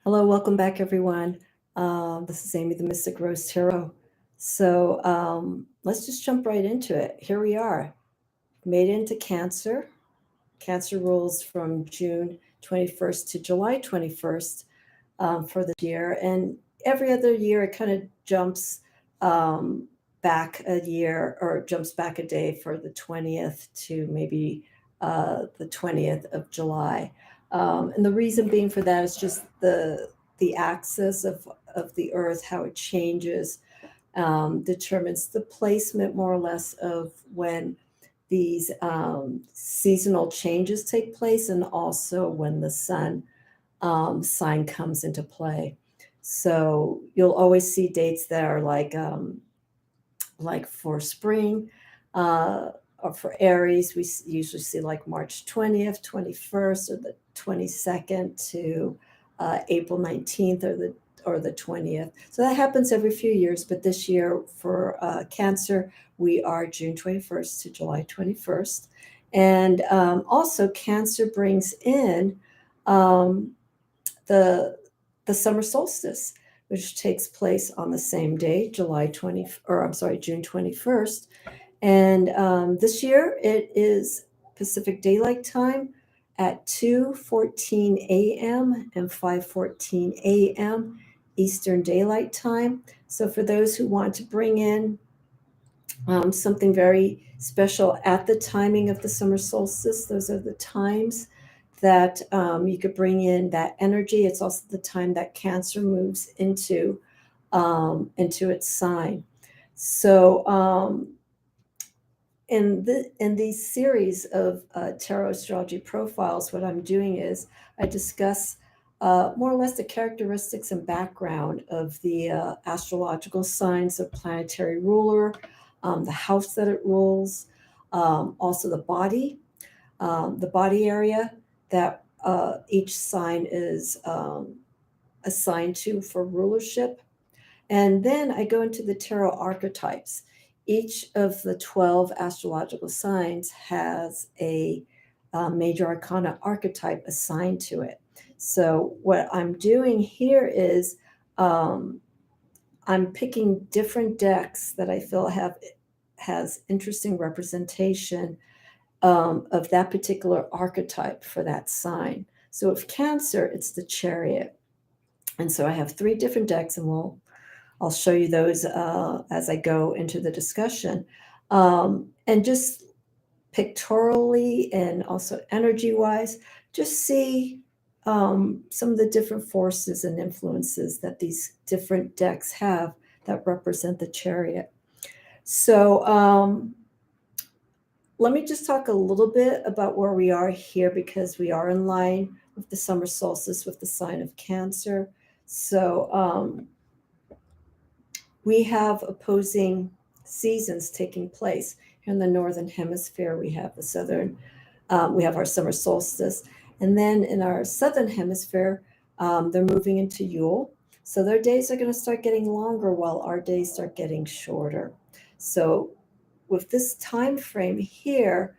Hello, welcome back, everyone. This is Amy, the Mystic Rose Tarot. So let's just jump right into it. Here we are, made into Cancer. Cancer rules from June 21st to July 21st for this year. And every other year, it kind of jumps um, back a year or jumps back a day for the 20th to maybe the 20th of July. And the reason being for that is just the axis of the Earth, how it changes, determines the placement more or less of when these seasonal changes take place, and also when the sun sign comes into play. So you'll always see dates that are like for spring, or for Aries, we usually see like March 20th, 21st, or the 22nd to April 19th, or the 20th. So that happens every few years, but this year for Cancer, we are June 21st to July 21st. And also Cancer brings in um, the the summer solstice, which takes place on the same day, June 21st. And this year it is Pacific Daylight Time at 2:14 a.m. and 5:14 a.m. Eastern Daylight Time. So for those who want to bring in something very special at the timing of the summer solstice, those are the times that you could bring in that energy. It's also the time that Cancer moves into its sign. So in these series of tarot astrology profiles, what I'm doing is I discuss more or less the characteristics and background of the astrological signs of planetary ruler, the house that it rules, also the body area that each sign is assigned to for rulership. And then I go into the tarot archetypes. Each of the 12 astrological signs has a major arcana archetype assigned to it. So what I'm doing here is um, I'm picking different decks that I feel has interesting representation of that particular archetype for that sign. So if Cancer, it's the Chariot. And so I have 3 different decks, and I'll show you those as I go into the discussion. And just pictorially and also energy-wise, just see some of the different forces and influences that these different decks have that represent the Chariot. So let me just talk a little bit about where we are here, because we are in line with the summer solstice with the sign of Cancer. So we have opposing seasons taking place. Here in the northern hemisphere, we have we have our summer solstice. And then in our southern hemisphere, they're moving into Yule. So their days are going to start getting longer while our days start getting shorter. So with this time frame here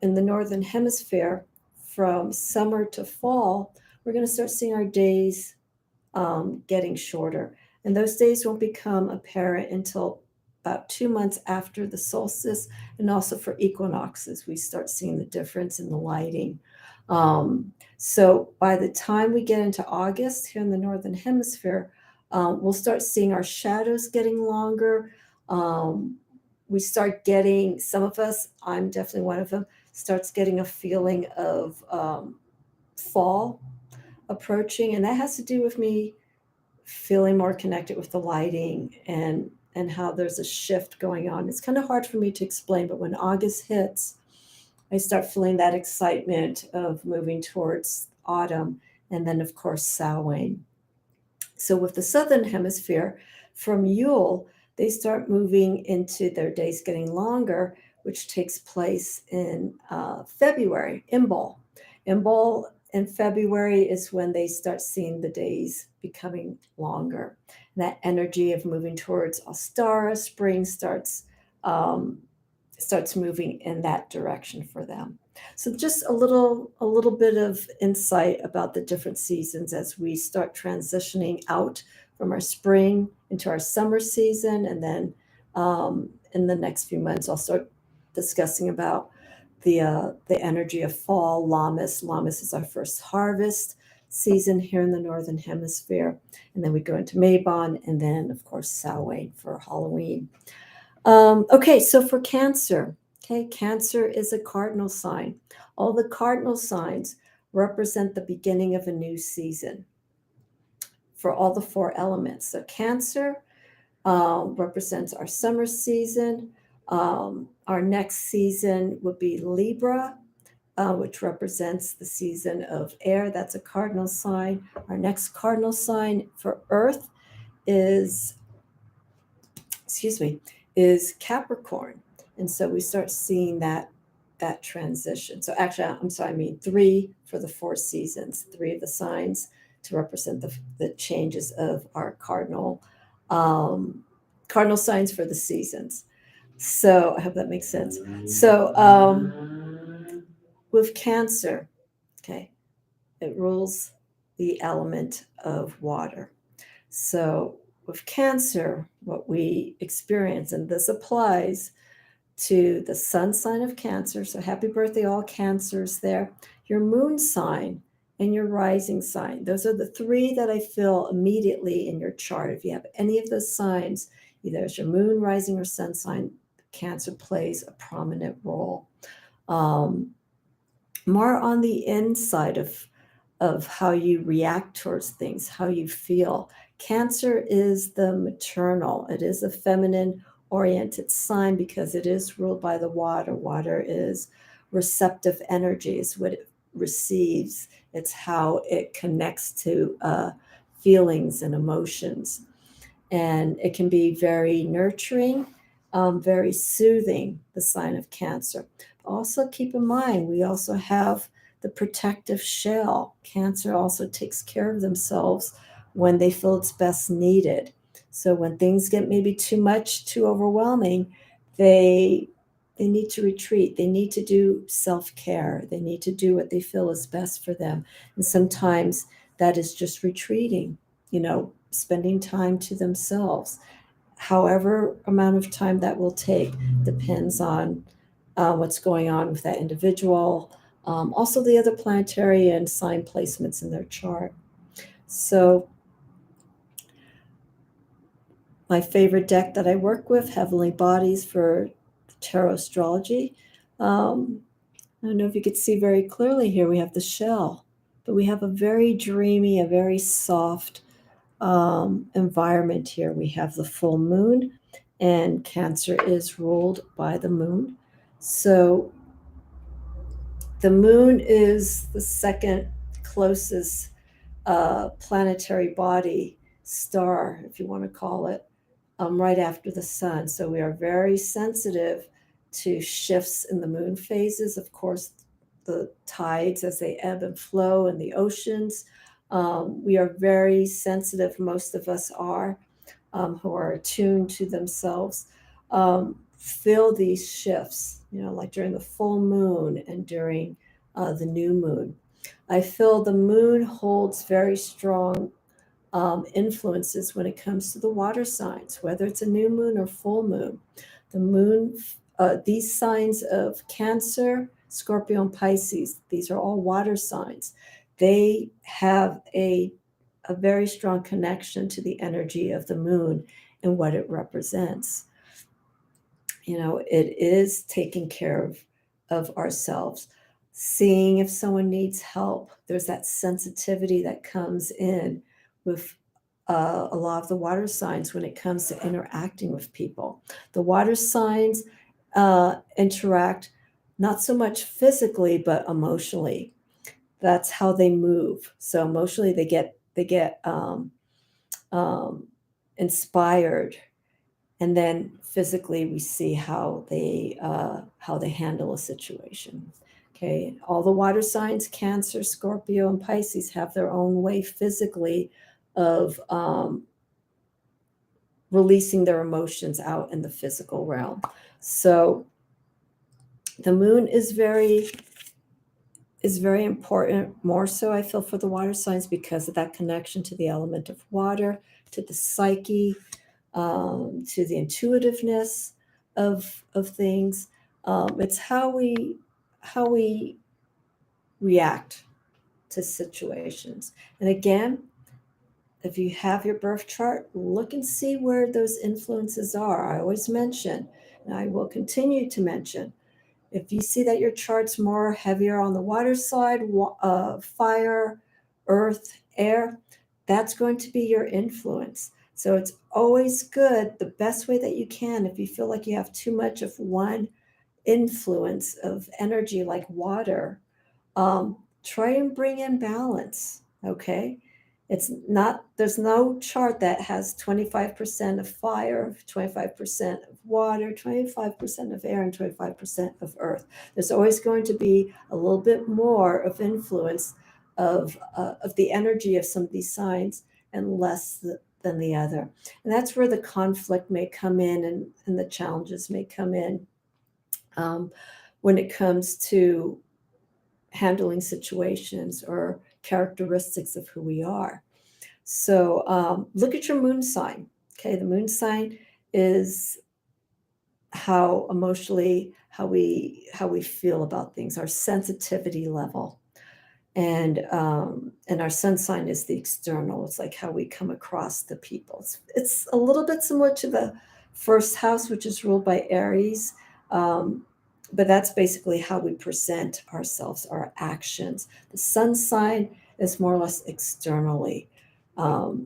in the northern hemisphere, from summer to fall, we're going to start seeing our days getting shorter. And those days won't become apparent until about 2 months after the solstice, and also for equinoxes, we start seeing the difference in the lighting. So by the time we get into August here in the northern hemisphere, we'll start seeing our shadows getting longer. We start getting, some of us, I'm definitely one of them, starts getting a feeling of fall approaching, and that has to do with me feeling more connected with the lighting and how there's a shift going on. It's kind of hard for me to explain, but when August hits, I start feeling that excitement of moving towards autumn, and then of course Samhain. So with the southern hemisphere, from Yule, they start moving into their days getting longer, which takes place in February, Imbolc. Imbolc in February is when they start seeing the days becoming longer. And that energy of moving towards Ostara, spring starts starts moving in that direction for them. So just a little bit of insight about the different seasons as we start transitioning out from our spring into our summer season, and then in the next few months I'll start discussing about the energy of fall. Lammas. Lammas is our first harvest season here in the northern hemisphere, and then we go into Mabon, and then of course Samhain for Halloween. Okay, so for Cancer, okay, Cancer is a cardinal sign. All the cardinal signs represent the beginning of a new season for all the four elements. So Cancer represents our summer season. Our next season would be Libra, which represents the season of air. That's a cardinal sign. Our next cardinal sign for Earth is, excuse me, is Capricorn. And so we start seeing that transition. So actually, I'm sorry, I mean three for the four seasons, three of the signs to represent the changes of our cardinal signs for the seasons. So I hope that makes sense. So with Cancer, okay, it rules the element of water. So with Cancer, what we experience, and this applies to the sun sign of Cancer. So happy birthday, all Cancers there. Your moon sign and your rising sign. Those are the three that I feel immediately in your chart. If you have any of those signs, either as your moon, rising, or sun sign, Cancer plays a prominent role. More on the inside of how you react towards things, how you feel. Cancer is the maternal. It is a feminine oriented sign because it is ruled by the water. Water is receptive energy, is what it receives. It's how it connects to feelings and emotions. And it can be very nurturing, very soothing, the sign of Cancer. Also keep in mind, we also have the protective shell. Cancer also takes care of themselves when they feel it's best needed. So when things get maybe too much, too overwhelming, they need to retreat. They need to do self-care. They need to do what they feel is best for them. And sometimes that is just retreating, spending time to themselves. However amount of time that will take depends on what's going on with that individual. Also the other planetary and sign placements in their chart. So my favorite deck that I work with, Heavenly Bodies for Tarot Astrology. I don't know if you could see very clearly here, we have the shell, but we have a very dreamy, a very soft environment here. We have the full moon, and Cancer is ruled by the moon. So the moon is the second closest planetary body, star, if you want to call it, right after the sun. So we are very sensitive to shifts in the moon phases. Of course, the tides as they ebb and flow in the oceans. We are very sensitive, most of us are, who are attuned to themselves, feel these shifts, like during the full moon and during the new moon. I feel the moon holds very strong influences when it comes to the water signs, whether it's a new moon or full moon. The moon, these signs of Cancer, Scorpio, and Pisces, these are all water signs. They have a very strong connection to the energy of the moon and what it represents. It is taking care of ourselves, seeing if someone needs help. There's that sensitivity that comes in with a lot of the water signs when it comes to interacting with people. The water signs interact not so much physically, but emotionally. That's how they move. So emotionally, they get inspired, and then physically we see how they handle a situation. Okay, all the water signs, Cancer, Scorpio, and Pisces, have their own way physically of releasing their emotions out in the physical realm. So The moon is very important, more so I feel for the water signs because of that connection to the element of water, to the psyche, to the intuitiveness of things. It's how we react to situations. And again, if you have your birth chart, look and see where those influences are. I always mention, and I will continue to mention, if you see that your chart's more heavier on the water side, fire, earth, air, that's going to be your influence. So it's always good, the best way that you can, if you feel like you have too much of one influence of energy like water, try and bring in balance. Okay. It's not, there's no chart that has 25% of fire, 25% of water, 25% of air, and 25% of earth. There's always going to be a little bit more of influence of the energy of some of these signs and less than the other. And that's where the conflict may come in, and the challenges may come in when it comes to handling situations or characteristics of who we are. So look at your moon sign. Okay, the moon sign is how emotionally how we feel about things, our sensitivity level, and our sun sign is the external. It's like how we come across the people. It's a little bit similar to the first house, which is ruled by Aries. But that's basically how we present ourselves, our actions. The sun sign is more or less externally, how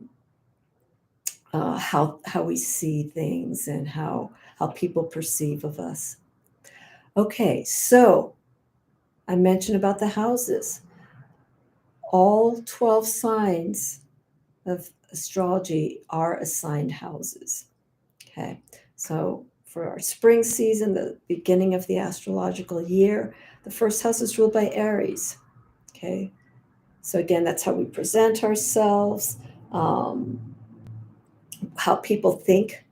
we see things and how people perceive of us. Okay, so I mentioned about the houses. All 12 signs of astrology are assigned houses. Okay, so for our spring season, the beginning of the astrological year, the first house is ruled by Aries. Okay, so again, that's how we present ourselves, how people think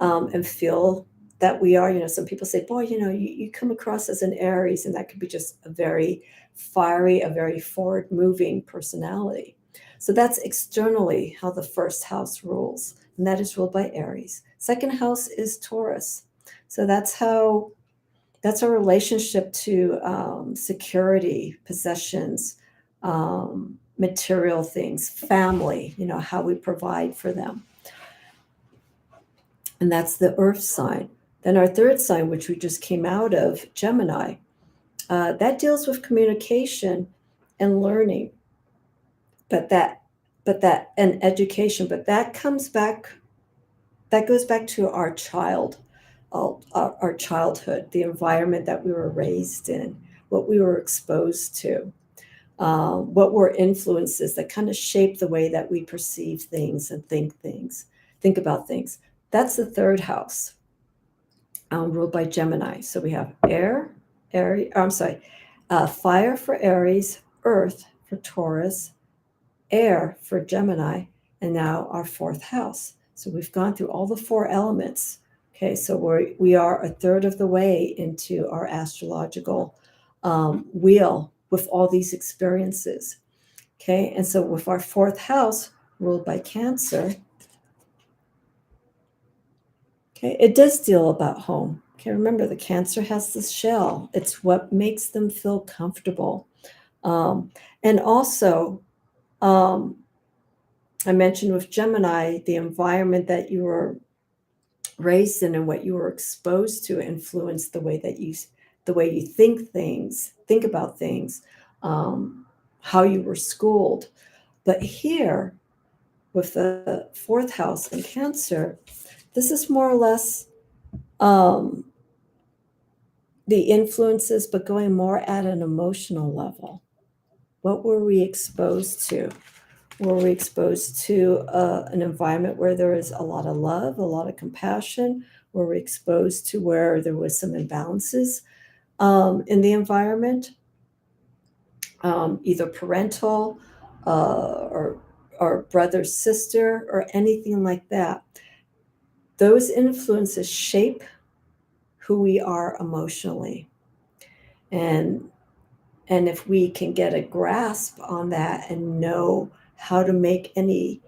and feel that we are. Some people say, boy, you come across as an Aries, and that could be just a very fiery, a very forward moving personality. So that's externally how the first house rules, and that is ruled by Aries. Second house is Taurus. So that's our relationship to security, possessions, material things, family, how we provide for them. And that's the earth sign. Then our third sign, which we just came out of, Gemini, that deals with communication and learning, and education. But that goes back to our childhood, the environment that we were raised in, what we were exposed to, what were influences that kind of shape the way that we perceive things and think about things. That's the third house, ruled by Gemini. So we have fire for Aries, earth for Taurus, air for Gemini, and now our fourth house. So we've gone through all the four elements. Okay, so we are a third of the way into our astrological wheel with all these experiences. Okay, and so with our fourth house ruled by Cancer, okay, it does deal about home. Okay, remember the Cancer has this shell. It's what makes them feel comfortable. And also, I mentioned with Gemini, the environment that you were raised in and what you were exposed to influenced the way you think about things, how you were schooled. But here, with the fourth house in Cancer, this is more or less the influences, but going more at an emotional level. What were we exposed to? Were we exposed to an environment where there is a lot of love, a lot of compassion? Were we exposed to where there was some imbalances in the environment, either parental or brother, sister, or anything like that? Those influences shape who we are emotionally. And if we can get a grasp on that and know how to make any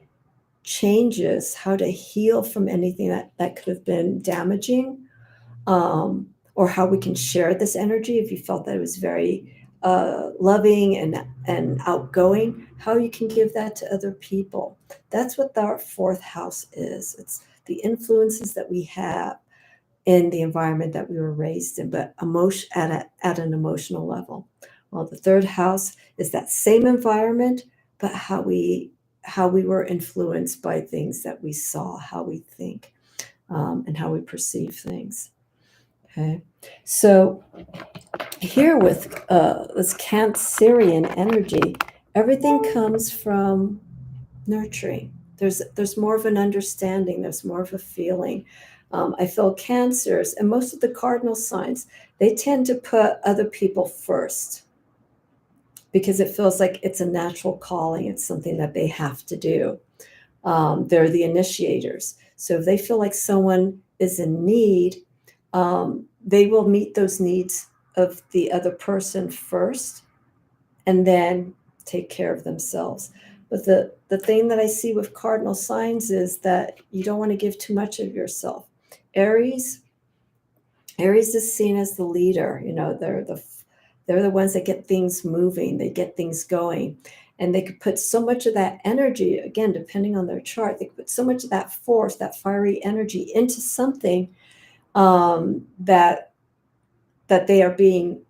changes, how to heal from anything that could have been damaging, or how we can share this energy if you felt that it was very loving and outgoing, how you can give that to other people. That's what our fourth house is. It's the influences that we have in the environment that we were raised in, but at an emotional level. Well, the third house is that same environment, but how we were influenced by things that we saw, how we think, and how we perceive things. Okay, so here with this Cancerian energy, everything comes from nurturing. There's more of an understanding. There's more of a feeling. I feel Cancers and most of the cardinal signs, they tend to put other people first because it feels like it's a natural calling. It's something that they have to do. They're the initiators. So if they feel like someone is in need, they will meet those needs of the other person first and then take care of themselves. But the thing that I see with cardinal signs is that you don't want to give too much of yourself. Aries is seen as the leader. They're the ones that get things moving, they get things going. And they could put so much of that energy, again, depending on their chart, they could put so much of that force, that fiery energy into something that they are being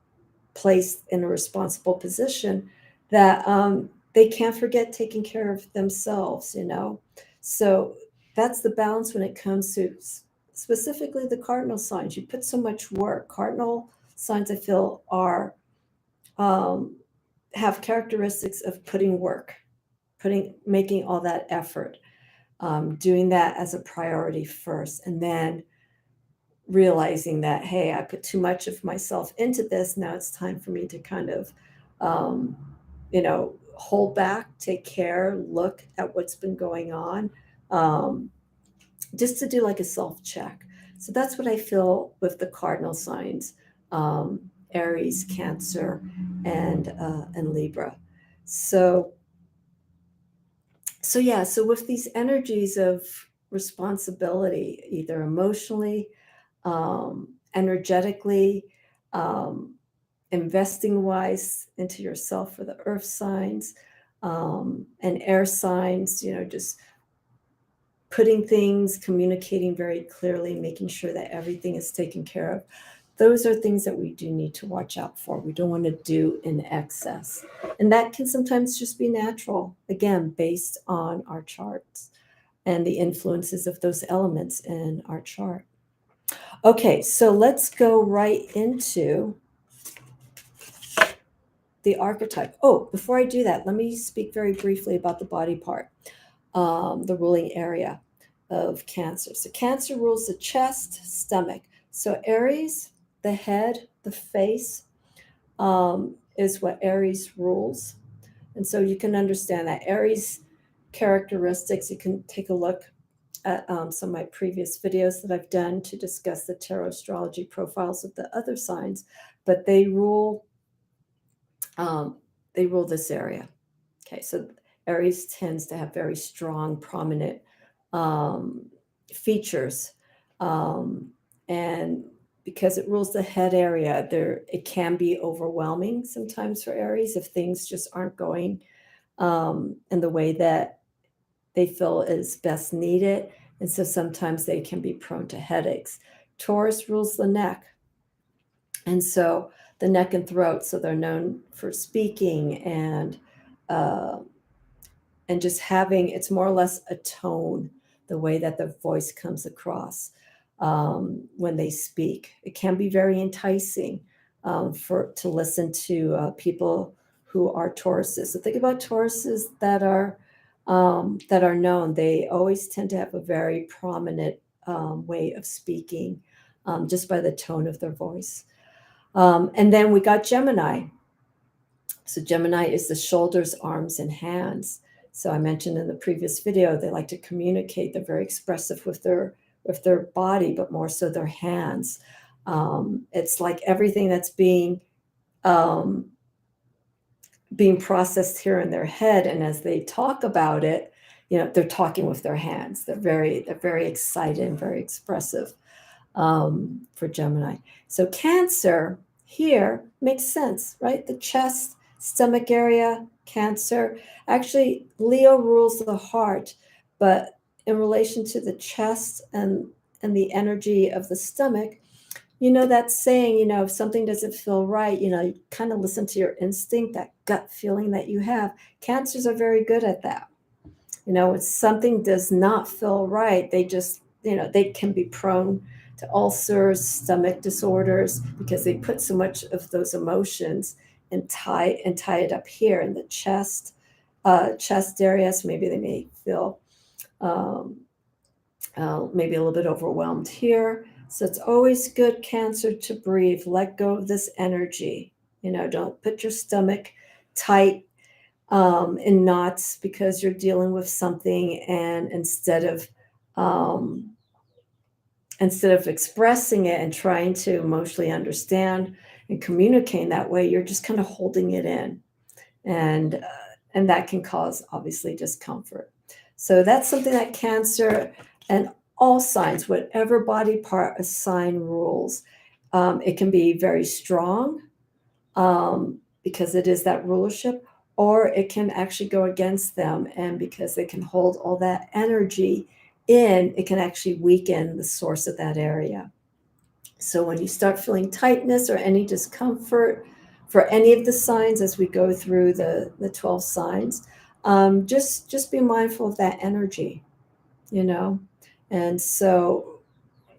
placed in a responsible position, that they can't forget taking care of themselves, So that's the balance when it comes to specifically the cardinal signs. You put so much work. Cardinal signs, I feel, are have characteristics of putting work, making all that effort, doing that as a priority first, and then realizing that, hey, I put too much of myself into this. Now it's time for me to kind of, hold back, take care, look at what's been going on, just to do like a self check. So that's what I feel with the cardinal signs, Aries, Cancer, and Libra. So yeah, so with these energies of responsibility, either emotionally, energetically, investing wise into yourself for the earth signs, and air signs, just putting things, communicating very clearly, making sure that everything is taken care of. Those are things that we do need to watch out for. We don't want to do in excess. And that can sometimes just be natural, again, based on our charts and the influences of those elements in our chart. Okay, so let's go right into the archetype. Oh, before I do that, let me speak very briefly about the body part, the ruling area of Cancer. So Cancer rules the chest, stomach. So Aries, the head, the face, is what Aries rules. And so you can understand that Aries characteristics, you can take a look at some of my previous videos that I've done to discuss the tarot astrology profiles of the other signs, but they rule this area. Okay, so Aries tends to have very strong, prominent features, and because it rules the head area, it can be overwhelming sometimes for Aries if things just aren't going in the way that they feel is best needed, and so sometimes they can be prone to headaches. Taurus rules the neck, and so the neck and throat, so they're known for speaking and just having, it's more or less a tone, the way that the voice comes across when they speak. It can be very enticing to listen to people who are Tauruses. So think about Tauruses that are known. They always tend to have a very prominent way of speaking, just by the tone of their voice. And then we got Gemini. So Gemini is the shoulders, arms, and hands. So I mentioned in the previous video, they like to communicate. They're very expressive with their body, but more so their hands. It's like everything that's being being processed here in their head, and as they talk about it, they're talking with their hands. They're very excited and very expressive, for Gemini. So Cancer here makes sense, right? The chest, stomach area, Cancer. Actually, Leo rules the heart, but in relation to the chest and the energy of the stomach, that saying, if something doesn't feel right, you kind of listen to your instinct, that gut feeling that you have. Cancers are very good at that. When something does not feel right, they just, they can be prone to ulcers, stomach disorders, because they put so much of those emotions and tie it up here in the chest areas. Maybe they may feel maybe a little bit overwhelmed here. So it's always good, Cancer, to breathe. Let go of this energy. Don't put your stomach tight in knots because you're dealing with something, and instead of expressing it and trying to emotionally understand and communicating that way, you're just kind of holding it in, and that can cause obviously discomfort. So that's something that Cancer and all signs, whatever body part a sign rules, it can be very strong, because it is that rulership, or it can actually go against them. And because they can hold all that energy in, it can actually weaken the source of that area. So when you start feeling tightness or any discomfort for any of the signs as we go through the 12 signs, just be mindful of that energy, you know. And so,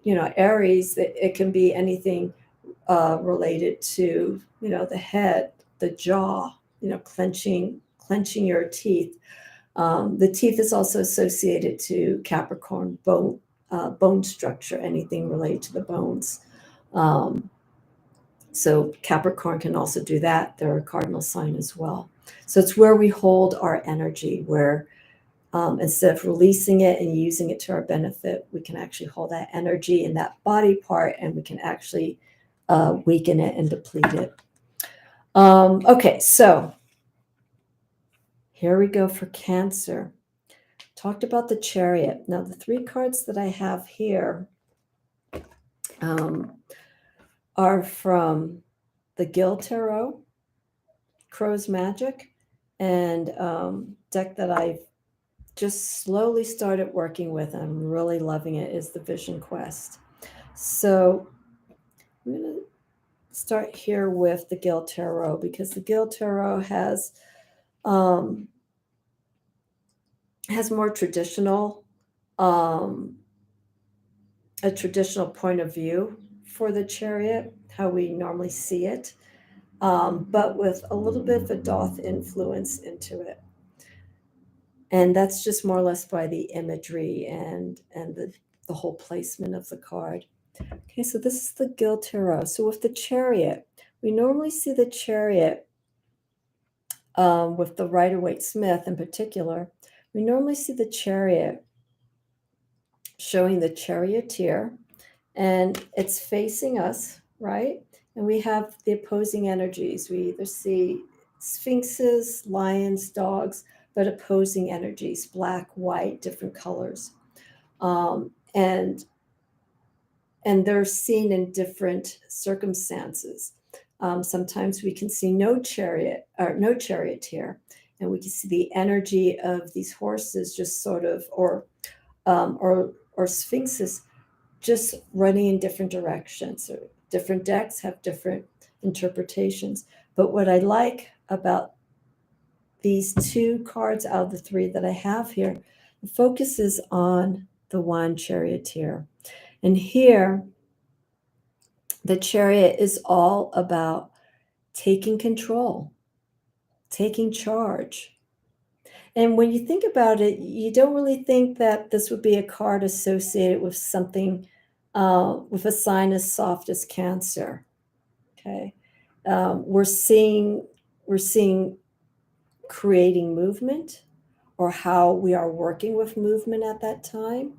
Aries, it can be anything related to, the head, the jaw, clenching your teeth. The teeth is also associated to Capricorn bone structure, anything related to the bones. So Capricorn can also do that. They're a cardinal sign as well. So it's where we hold our energy, where instead of releasing it and using it to our benefit, we can actually hold that energy in that body part, and we can actually weaken it and deplete it. Okay, so here we go for Cancer. Talked about the Chariot. Now, the 3 cards that I have here are from the Gil Tarot, Crow's Magic, and deck that I've just slowly started working with. I'm really loving it, is the Vision Quest. So I'm going to start here with the Gil Tarot, because the Gil Tarot has more traditional, a traditional point of view for the Chariot, how we normally see it, but with a little bit of a Thoth influence into it. And that's just more or less by the imagery and the whole placement of the card. Okay, so this is the Gil Tarot. So with the Chariot, we normally see the Chariot, with the Rider-Waite-Smith in particular, we normally see the Chariot showing the charioteer, and it's facing us, right? And we have the opposing energies. We either see sphinxes, lions, dogs, but opposing energies, black, white, different colors. And they're seen in different circumstances. Sometimes we can see no charioteer, and we can see the energy of these horses just sort of, or sphinxes just running in different directions. So different decks have different interpretations. But what I like about these 2 cards out of the 3 that I have here, the focus is on the one charioteer. And here, the Chariot is all about taking control, taking charge. And when you think about it, you don't really think that this would be a card associated with something, with a sign as soft as Cancer. Okay, we're seeing creating movement, or how we are working with movement at that time,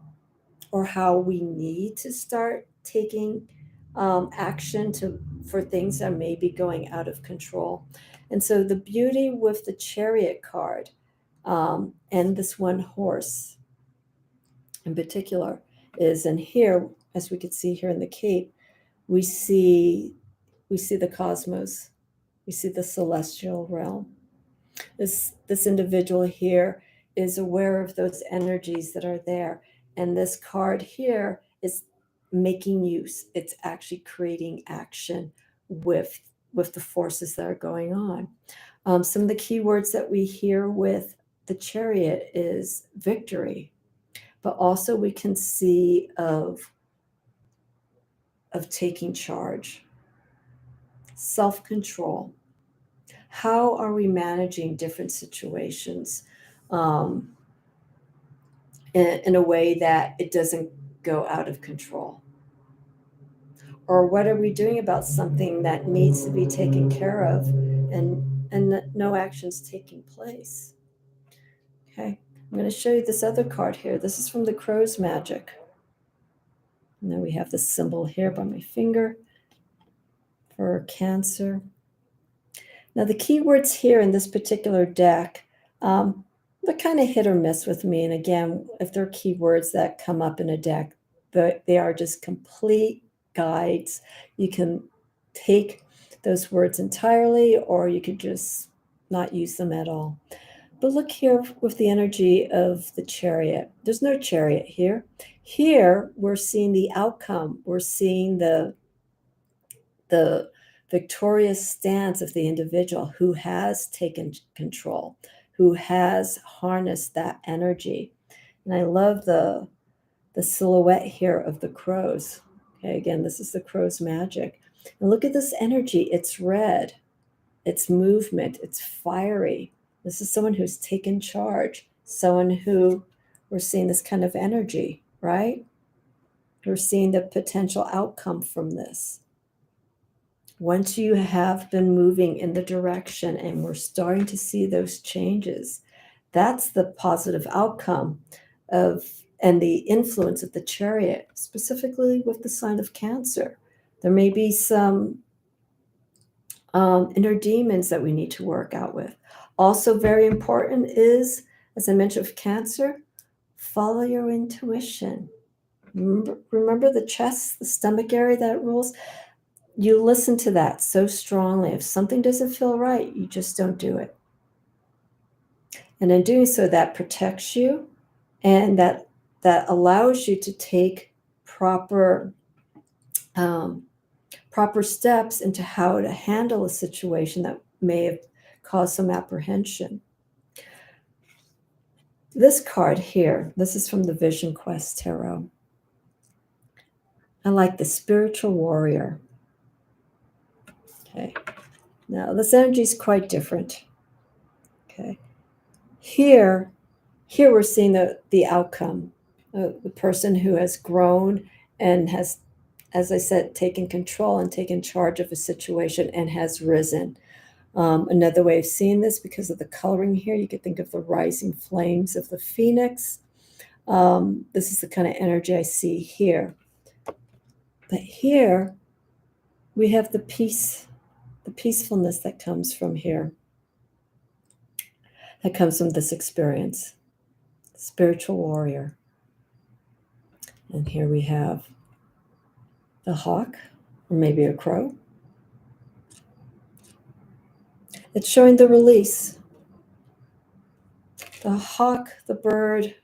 or how we need to start taking action for things that may be going out of control. And so the beauty with the Chariot card, and this one horse in particular, is, and here, as we can see here in the Cape, we see the cosmos, we see the celestial realm. This individual here is aware of those energies that are there, and this card here is making use. It's actually creating action with the forces that are going on. Some of the key words that we hear with the Chariot is victory, but also we can see of taking charge, self-control. How are we managing different situations um, in a way that it doesn't go out of control? Or what are we doing about something that needs to be taken care of, and no action's taking place? Okay, I'm going to show you this other card here. This is from the Crow's Magic. And then we have this symbol here by my finger for Cancer. Now, the keywords here in this particular deck, they're kind of hit or miss with me. And again, if they're keywords that come up in a deck, they are just complete guides. You can take those words entirely, or you could just not use them at all. But look here with the energy of the Chariot. There's no Chariot here. Here, we're seeing the outcome. We're seeing the victorious stance of the individual who has taken control, who has harnessed that energy. And I love the silhouette here of the crows. Okay, again, this is the Crow's Magic. And look at this energy. It's red, it's movement, it's fiery. This is someone who's taken charge, someone who, we're seeing this kind of energy, right? We're seeing the potential outcome from this. Once you have been moving in the direction and we're starting to see those changes, that's the positive outcome of and the influence of the Chariot, specifically with the sign of Cancer. There may be some inner demons that we need to work out with. Also very important is, as I mentioned with Cancer, follow your intuition. Remember the chest, the stomach area that rules? You listen to that so strongly. If something doesn't feel right, you just don't do it. And in doing so, that protects you, and that allows you to take proper steps into how to handle a situation that may have caused some apprehension. This card here, this is from the Vision Quest Tarot. I like the Spiritual Warrior. Okay, now this energy is quite different. Okay, here we're seeing the outcome, the person who has grown and has, as I said, taken control and taken charge of a situation and has risen. Another way of seeing this, because of the coloring here, you could think of the rising flames of the phoenix. This is the kind of energy I see here. But here we have the peace, the peacefulness that comes from here, that comes from this experience. Spiritual warrior. And here we have the hawk, or maybe a crow. It's showing the release. The hawk, the bird,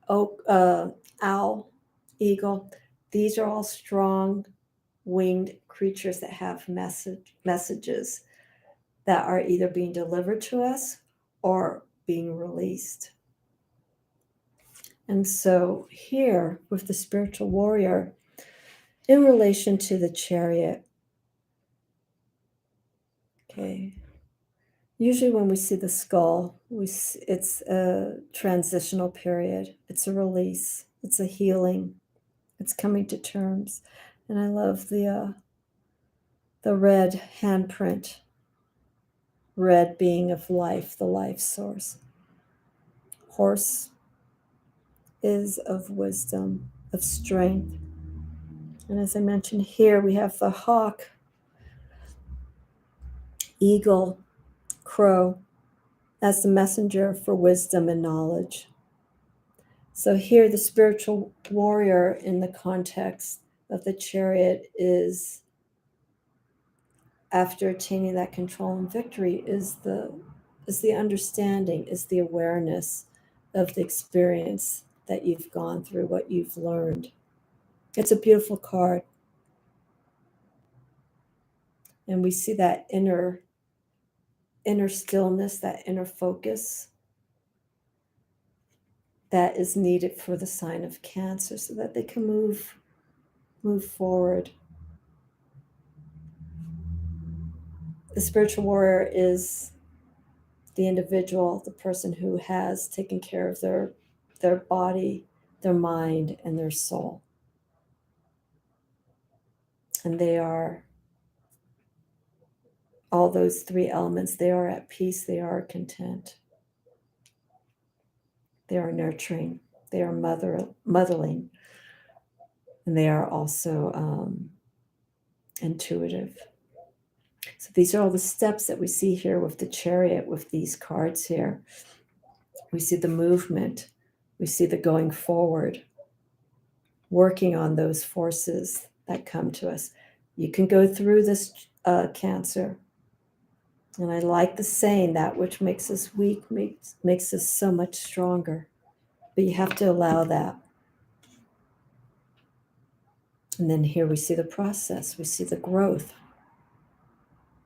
owl, eagle, these are all strong winged creatures that have messages that are either being delivered to us or being released. And so here with the spiritual warrior, in relation to the Chariot, okay, usually when we see the skull, it's a transitional period. It's a release. It's a healing. It's coming to terms. And I love the red handprint, red being of life, the life source. Horse is of wisdom, of strength. And as I mentioned here, we have the hawk, eagle, crow as the messenger for wisdom and knowledge. So here, the spiritual warrior in the context of the chariot is, after attaining that control and victory, is the understanding, is the awareness of the experience that you've gone through, what you've learned. It's a beautiful card. And we see that inner stillness, that inner focus that is needed for the sign of Cancer so that they can move forward. The spiritual warrior is the individual, the person who has taken care of their body, their mind, and their soul. And they are all those three elements. They are at peace, they are content, they are nurturing, they are mothering, and they are also intuitive. So these are all the steps that we see here with the chariot, with these cards here. We see the movement, we see the going forward, working on those forces that come to us. You can go through this Cancer. And I like the saying, that which makes us weak makes us so much stronger. But you have to allow that. And then here we see the process. We see the growth.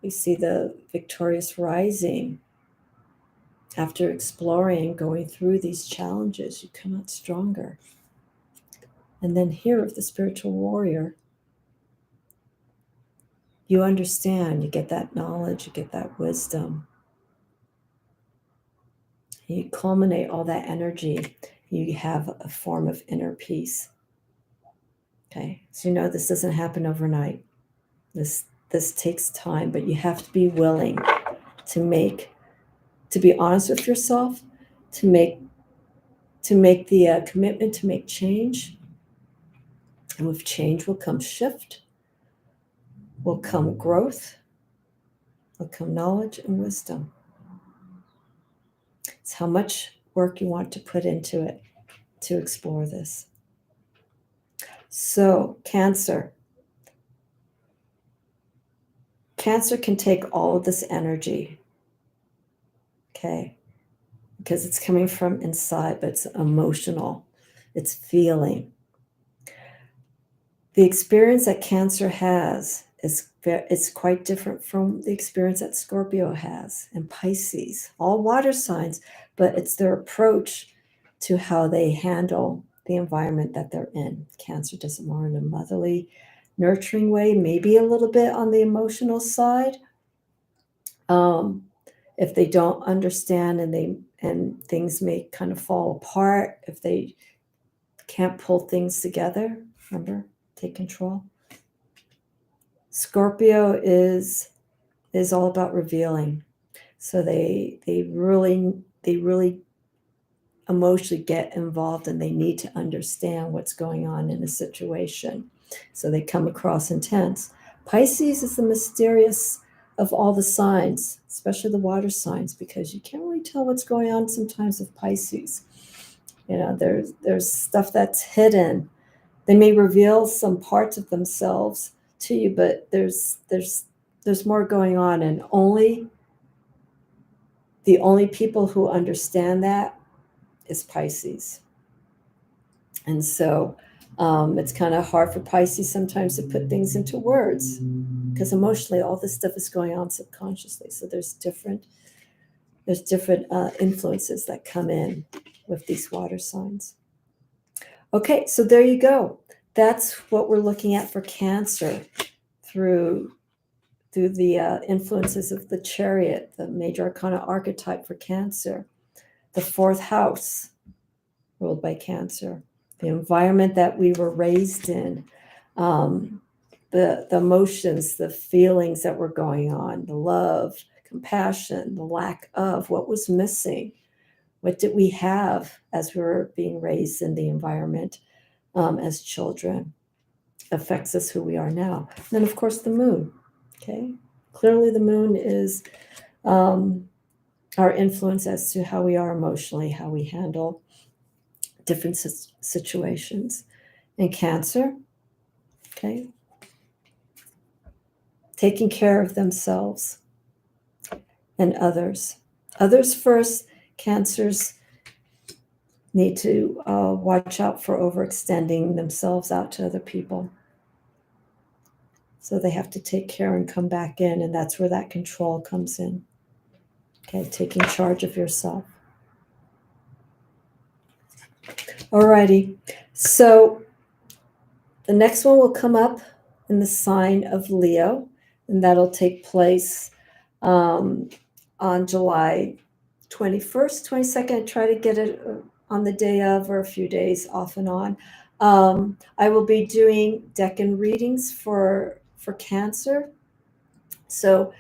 We see the victorious rising. After exploring, going through these challenges, you come out stronger. And then here with the spiritual warrior, you understand, you get that knowledge, you get that wisdom. You culminate all that energy, you have a form of inner peace. Okay, so this doesn't happen overnight. This takes time, but you have to be willing to be honest with yourself, to make the commitment to make change. And with change will come shift, will come growth, will come knowledge and wisdom. It's how much work you want to put into it to explore this. So Cancer can take all of this energy, okay, because it's coming from inside, but it's emotional, it's feeling. The experience that Cancer has is quite different from the experience that Scorpio has and Pisces, all water signs, but it's their approach to how they handle the environment that they're in. Cancer does it more in a motherly, nurturing way, maybe a little bit on the emotional side. If they don't understand and things may kind of fall apart, if they can't pull things together, remember, take control. Scorpio is all about revealing. So they really emotionally get involved, and they need to understand what's going on in a situation. So they come across intense. Pisces is the mysterious of all the signs, especially the water signs, because you can't really tell what's going on sometimes with Pisces. There's stuff that's hidden. They may reveal some parts of themselves to you, but there's more going on, and the only people who understand that is Pisces. And so it's kind of hard for Pisces sometimes to put things into words, because emotionally all this stuff is going on subconsciously. So there's different influences that come in with these water signs. Okay, so there you go. That's what we're looking at for Cancer through the influences of the Chariot, the major arcana archetype for Cancer, the fourth house ruled by Cancer, the environment that we were raised in, the emotions, the feelings that were going on, the love, compassion, the lack of, what was missing, what did we have as we were being raised in the environment as children. affects us who we are now. And then, of course, the moon. Okay. Clearly, the moon is our influence as to how we are emotionally, how we handle different situations. In Cancer, okay, taking care of themselves and others. Others first. Cancers need to watch out for overextending themselves out to other people. So they have to take care and come back in, and that's where that control comes in. Okay, taking charge of yourself. Alrighty, so the next one will come up in the sign of Leo, and that'll take place on July 21st, 22nd. Try to get it on the day of or a few days off and on. I will be doing decan readings for Cancer. So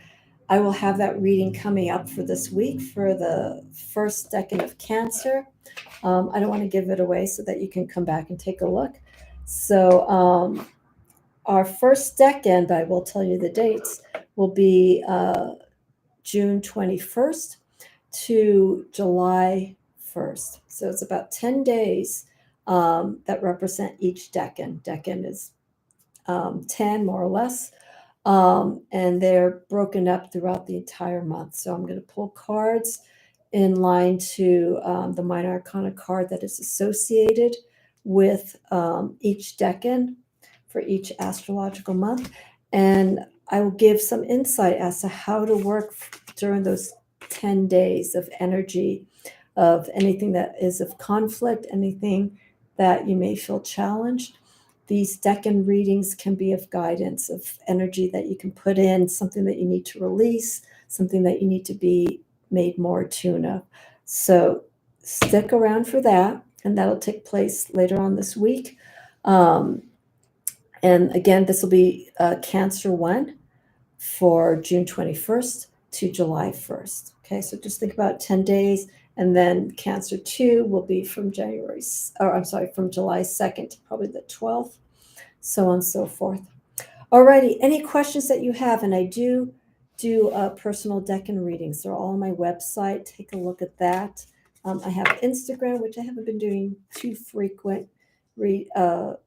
I will have that reading coming up for this week for the first decan of Cancer. I don't want to give it away so that you can come back and take a look. So our first decan, I will tell you the dates, will be June 21st to July 1st. So it's about 10 days that represent each decan. Decan is 10 more or less. And they're broken up throughout the entire month. So I'm going to pull cards in line to the minor arcana card that is associated with each decan for each astrological month. And I will give some insight as to how to work during those 10 days of energy, of anything that is of conflict, anything that you may feel challenged. These decan readings can be of guidance, of energy that you can put in, something that you need to release, something that you need to be made more attuned of. So stick around for that, and that'll take place later on this week. And again, this will be Cancer 1 for June 21st to July 1st. Okay, so just think about 10 days. And then Cancer 2 will be from July 2nd to probably the 12th, so on and so forth. Alrighty, any questions that you have, and I do personal decan readings. They're all on my website. Take a look at that. I have Instagram, which I haven't been doing too frequent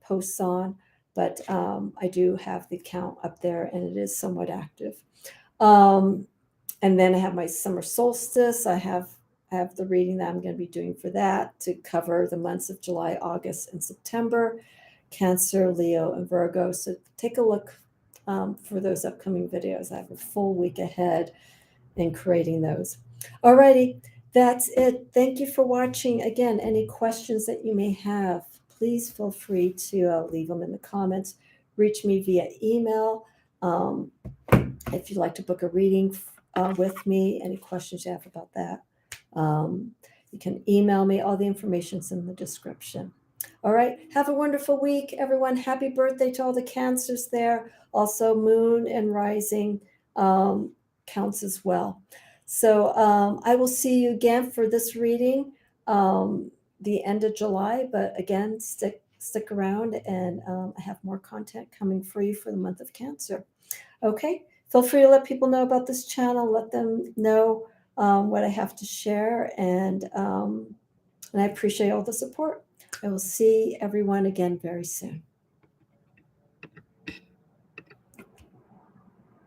posts on, but I do have the account up there, and it is somewhat active. And then I have my summer solstice. I have the reading that I'm going to be doing for that to cover the months of July, August, and September, Cancer, Leo, and Virgo. So take a look for those upcoming videos. I have a full week ahead in creating those. Alrighty, that's it. Thank you for watching. Again, any questions that you may have, please feel free to leave them in the comments. Reach me via email. If you'd like to book a reading with me, any questions you have about that, you can email me. All the information's in the description. All right. Have a wonderful week, everyone. Happy birthday to all the Cancers there. Also, moon and rising counts as well. So I will see you again for this reading the end of July. But again, stick around, and I have more content coming for you for the month of Cancer. Okay. Feel free to let people know about this channel. Let them know what I have to share, and I appreciate all the support. I will see everyone again very soon.